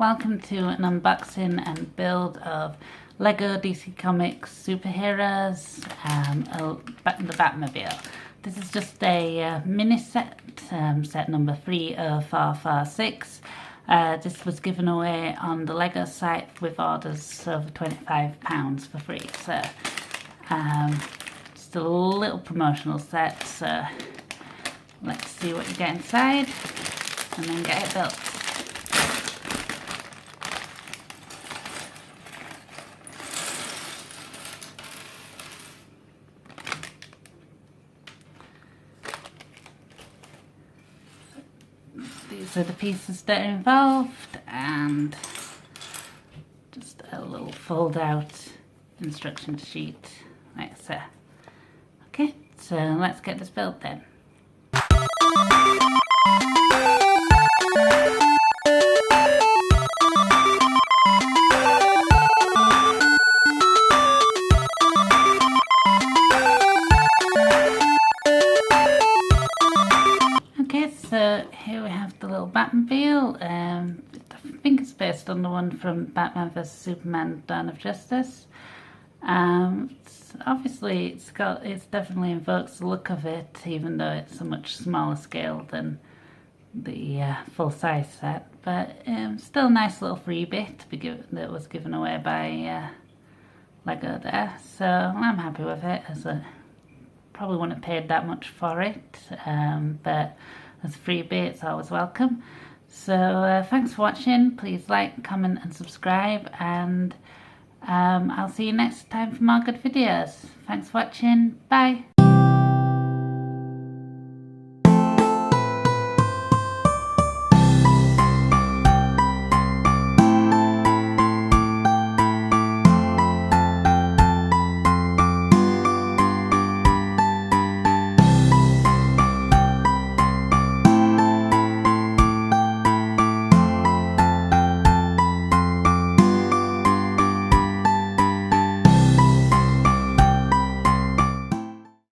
welcome to an unboxing and build of Lego DC Comics superheroes, the Batmobile. This is just a mini set, set number 3 of 446. This was given away on the Lego site with orders over £25 for free. So just a little promotional set, so let's see what you get inside and then get it built. These are the pieces that are involved, and just a little fold out instruction sheet like so. Okay, so let's get this built then. Okay, so here we have the little Batmobile. I think it's based on the one from Batman vs Superman: Dawn of Justice. It's definitely invokes the look of it, even though it's a much smaller scale than the full-size set. But still a nice little freebie that was given away by Lego there. So I'm happy with it, as I probably wouldn't have paid that much for it, but as a freebie it's always welcome. So thanks for watching. Please like, comment and subscribe, and I'll see you next time for more good videos. Thanks for watching. Bye.